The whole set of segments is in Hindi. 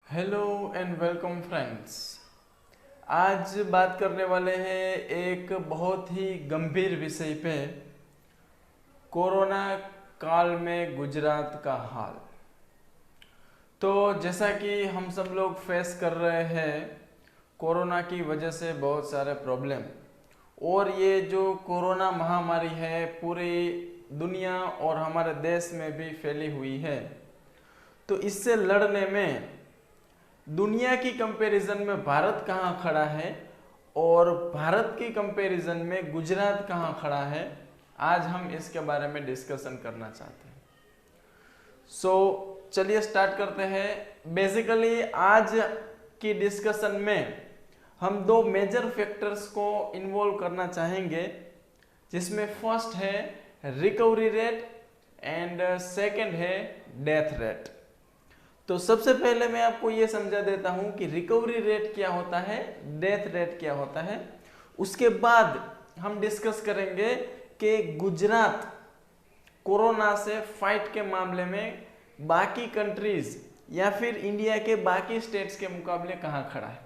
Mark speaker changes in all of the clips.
Speaker 1: Hello and welcome friends. आज बात करने वाले हैं एक बहुत ही गंभीर विषय पे, कोरोना काल में गुजरात का हाल। तो जैसा कि हम सब लोग फेस कर रहे हैं कोरोना की वजह से बहुत सारे प्रॉब्लम, और ये जो कोरोना महामारी है पूरी दुनिया और हमारे देश में भी फैली हुई है। तो इससे लड़ने में दुनिया की कंपैरिजन में भारत कहाँ खड़ा है और भारत की कंपैरिजन में गुजरात कहाँ खड़ा है, आज हम इसके बारे में डिस्कशन करना चाहते हैं। चलिए स्टार्ट करते हैं। बेसिकली आज की डिस्कशन में हम दो मेजर फैक्टर्स को इन्वॉल्व करना चाहेंगे, जिसमें फर्स्ट है रिकवरी रेट एंड सेकंड है डेथ रेट। तो सबसे पहले मैं आपको ये समझा देता हूं कि रिकवरी रेट क्या होता है, डेथ रेट क्या होता है। उसके बाद हम डिस्कस करेंगे कि गुजरात कोरोना से फाइट के मामले में बाकी कंट्रीज या फिर इंडिया के बाकी स्टेट्स के मुकाबले कहां खड़ा है।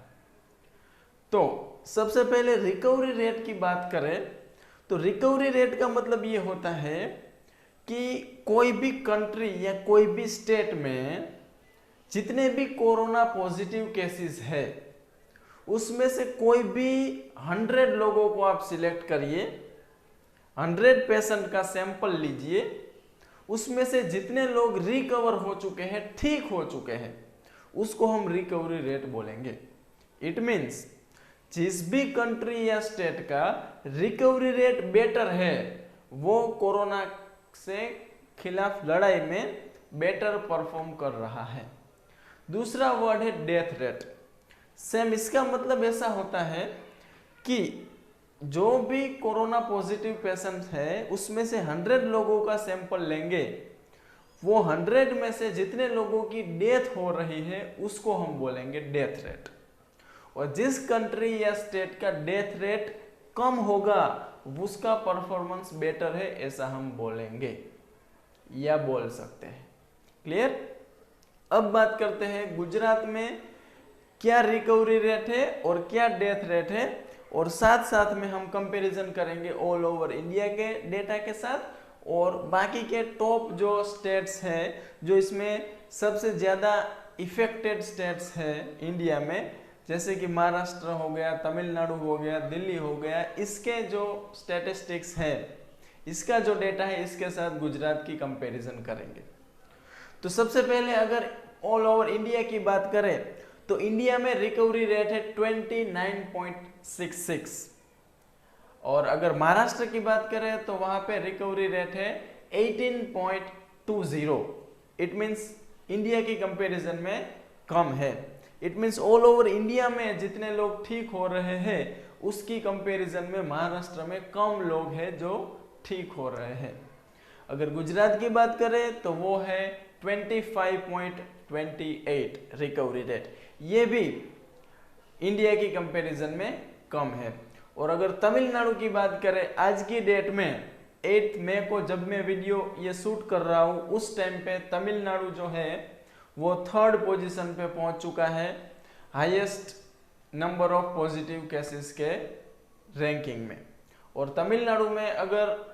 Speaker 1: तो सबसे पहले रिकवरी रेट की बात करें तो रिकवरी रेट का मतलब ये होता है कि कोई भी कंट्री या कोई भी स्टेट में जितने भी कोरोना पॉजिटिव केसेस है उसमें से कोई भी 100 लोगों को आप सिलेक्ट करिए, 100 पेशेंट का सैंपल लीजिए, उसमें से जितने लोग रिकवर हो चुके हैं, ठीक हो चुके हैं, उसको हम रिकवरी रेट बोलेंगे। इट मीन्स जिस भी कंट्री या स्टेट का रिकवरी रेट बेटर है वो कोरोना से खिलाफ लड़ाई में बेटर परफॉर्म कर रहा है। दूसरा वर्ड है डेथ रेट। सेम इसका मतलब ऐसा होता है कि जो भी कोरोना पॉजिटिव पेशेंट है उसमें से 100 लोगों का सैंपल लेंगे, वो 100 में से जितने लोगों की डेथ हो रही है उसको हम बोलेंगे डेथ रेट। और जिस कंट्री या स्टेट का डेथ रेट कम होगा उसका परफॉर्मेंस बेटर है, ऐसा हम बोलेंगे या बोल सकते हैं। क्लियर? अब बात करते हैं गुजरात में क्या रिकवरी रेट है और क्या डेथ रेट है, और साथ साथ में हम कंपैरिजन करेंगे ऑल ओवर इंडिया के डेटा के साथ और बाकी के टॉप जो स्टेट्स हैं जो इसमें सबसे ज़्यादा इफेक्टेड स्टेट्स हैं इंडिया में, जैसे कि महाराष्ट्र हो गया, तमिलनाडु हो गया, दिल्ली हो गया, इसके जो स्टैटिस्टिक्स है, इसका जो डेटा है, इसके साथ गुजरात की कंपैरिजन करेंगे। तो सबसे पहले अगर ऑल ओवर इंडिया की बात करें तो इंडिया में रिकवरी रेट है 29.66, और अगर महाराष्ट्र की बात करें तो वहां पे रिकवरी रेट है 18.20। इट मींस इंडिया की कंपैरिजन में कम है। It means all over India में जितने लोग ठीक हो रहे हैं उसकी कंपैरिजन में महाराष्ट्र में कम लोग हैं जो ठीक हो रहे हैं। अगर गुजरात की बात करें तो वो है 25.28 रिकवरी रेट, ये भी इंडिया की कंपैरिजन में कम है। और अगर तमिलनाडु की बात करें, आज की डेट में 8 मई को जब मैं वीडियो ये शूट कर रहा हूँ उस टाइम पे तमिलनाडु जो है वो 3rd पोजीशन पे पहुंच चुका है highest number of positive cases के रैंकिंग में। और तमिलनाडु में अगर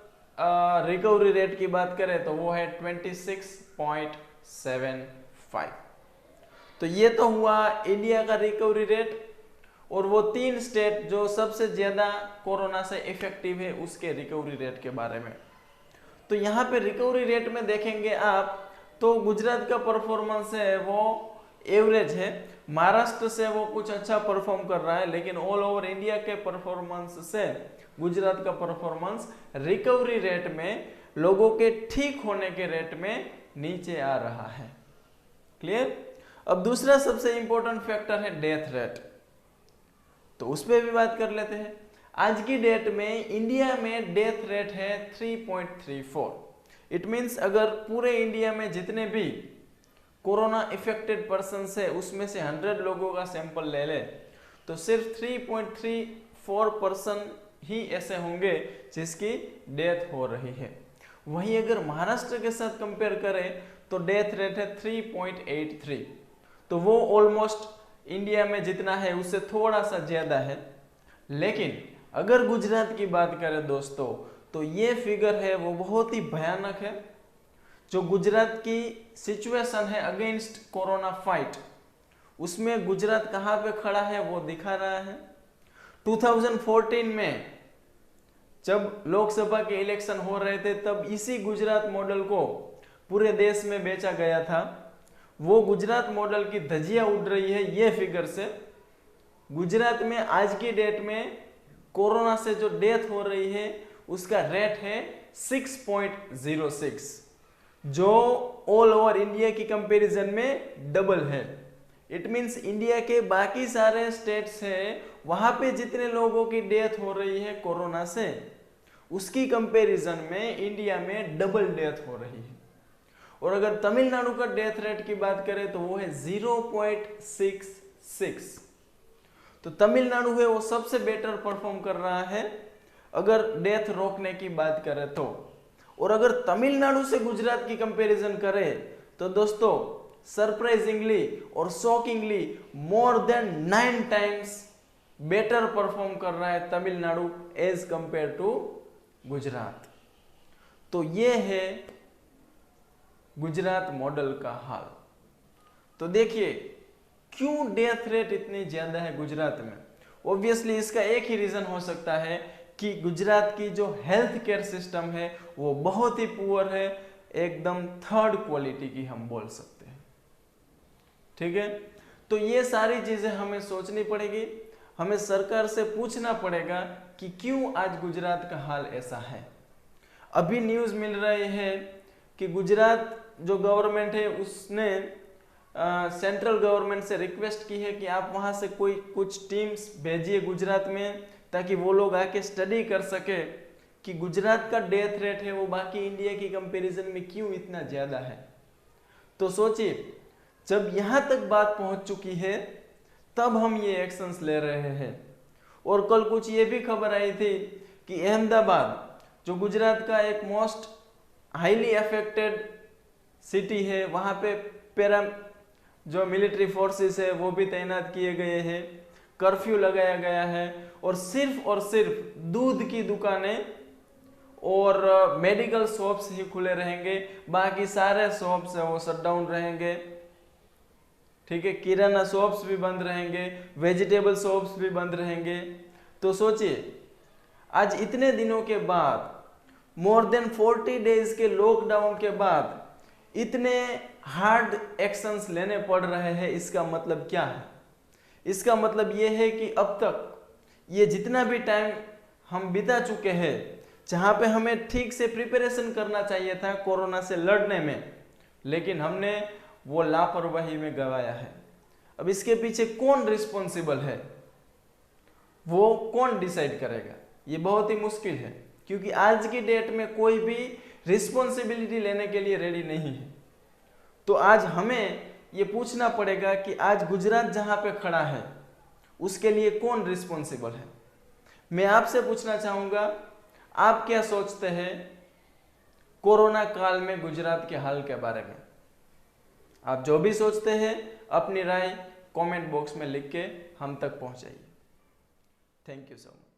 Speaker 1: रिकवरी रेट की बात करें तो वो है 26.75। तो ये तो हुआ इंडिया का रिकवरी रेट, और वो 3 स्टेट जो सबसे ज्यादा कोरोना से इफेक्टिव है उसके रिकवरी रेट के बारे में। तो यहाँ पे रिकवरी रेट में देखेंगे आप तो गुजरात का परफॉर्मेंस है वो एवरेज है, महाराष्ट्र से वो कुछ अच्छा परफॉर्म कर रहा है, लेकिन ऑल ओवर इंडिया के परफॉर्मेंस से गुजरात का परफॉर्मेंस रिकवरी रेट में, लोगों के ठीक होने के रेट में नीचे आ रहा है। क्लियर? अब दूसरा सबसे इंपॉर्टेंट फैक्टर है डेथ रेट, तो उस पर भी बात कर लेते हैं। आज की डेट में इंडिया में डेथ रेट है 3.34। इट मींस अगर पूरे इंडिया में जितने भी कोरोना इफेक्टेड पर्सन है उसमें से 100 लोगों का सैंपल ले ले तो सिर्फ 3.34% ही ऐसे होंगे जिसकी डेथ हो रही है। वहीं अगर महाराष्ट्र के साथ कंपेयर करें तो डेथ रेट है 3.83। तो वो ऑलमोस्ट इंडिया में जितना है उससे थोड़ा सा ज्यादा है। लेकिन अगर गुजरात की बात करें दोस्तों, तो ये फिगर है वो बहुत ही भयानक है। जो गुजरात की सिचुएशन है अगेंस्ट कोरोना फाइट, उसमें गुजरात कहाँ पे खड़ा है वो दिखा रहा है। 2014 में जब लोकसभा के इलेक्शन हो रहे थे, तब इसी गुजरात मॉडल को पूरे देश में बेचा गया था। वो गुजरात मॉडल की धज्जियां उड़ रही है ये फिगर से। गुजरात में आज की डेट में कोरोना से जो डेथ हो रही है उसका रेट है 6.06, जो ऑल ओवर इंडिया की कंपैरिजन में डबल है। इट मींस इंडिया के बाकी सारे स्टेट्स हैं वहां पे जितने लोगों की डेथ हो रही है कोरोना से, उसकी कंपैरिजन में इंडिया में डबल डेथ हो रही है। और अगर तमिलनाडु का डेथ रेट की बात करें तो वो है 0.66। तो तमिलनाडु है वो सबसे बेटर परफॉर्म कर रहा है अगर डेथ रोकने की बात करें तो। और अगर तमिलनाडु से गुजरात की कंपैरिजन करें तो दोस्तों सरप्राइजिंगली और shockingly more than 9 times better perform कर रहा है Tamil Nadu as compared to Gujarat. तो ये है गुजरात मॉडल का हाल। तो देखिए क्यों डेथ रेट इतनी ज्यादा है गुजरात में। ऑब्वियसली इसका एक ही रीजन हो सकता है कि गुजरात की जो हेल्थ केयर सिस्टम है वो बहुत ही पुअर है, एकदम थर्ड क्वालिटी की हम बोल सकते हैं। ठीक है, तो ये सारी चीजें हमें सोचनी पड़ेगी, हमें सरकार से पूछना पड़ेगा कि क्यों आज गुजरात का हाल ऐसा है। अभी न्यूज मिल रही है कि गुजरात जो गवर्नमेंट है उसने सेंट्रल गवर्नमेंट से रिक्वेस्ट की है कि आप वहां से कोई कुछ टीम्स भेजिए गुजरात में, ताकि वो लोग आके स्टडी कर सके कि गुजरात का डेथ रेट है वो बाकी इंडिया की कंपैरिजन में क्यों इतना ज्यादा है। तो सोचिए जब यहां तक बात पहुंच चुकी है तब हम ये एक्शंस ले रहे हैं। और कल कुछ ये भी खबर आई थी कि अहमदाबाद जो गुजरात का एक मोस्ट हाईली अफेक्टेड सिटी है, वहां पे पैरा जो मिलिट्री फोर्सेस है वो भी तैनात किए गए हैं, कर्फ्यू लगाया गया है और सिर्फ दूध की दुकानें और मेडिकल शॉप्स ही खुले रहेंगे, बाकी सारे शॉप्स है वो शट डाउन रहेंगे। ठीक है, किराना शॉप्स भी बंद रहेंगे, वेजिटेबल शॉप्स भी बंद रहेंगे। तो सोचिए आज इतने दिनों के बाद, मोर देन 40 डेज के लॉकडाउन के बाद इतने हार्ड एक्शंस लेने पड़ रहे हैं। इसका मतलब क्या है? इसका मतलब ये है कि अब तक ये जितना भी टाइम हम बिता चुके हैं जहां पे हमें ठीक से प्रिपरेशन करना चाहिए था कोरोना से लड़ने में, लेकिन हमने वो लापरवाही में गवाया है। अब इसके पीछे कौन रिस्पॉन्सिबल है वो कौन डिसाइड करेगा? ये बहुत ही मुश्किल है, क्योंकि आज की डेट में कोई भी रिस्पॉन्सिबिलिटी लेने के लिए रेडी नहीं है। तो आज हमें ये पूछना पड़ेगा कि आज गुजरात जहां पे खड़ा है उसके लिए कौन रिस्पॉन्सिबल है। मैं आपसे पूछना चाहूंगा, आप क्या सोचते हैं कोरोना काल में गुजरात के हाल के बारे में? आप जो भी सोचते हैं अपनी राय कमेंट बॉक्स में लिख के हम तक पहुंचाइए। Thank you so much.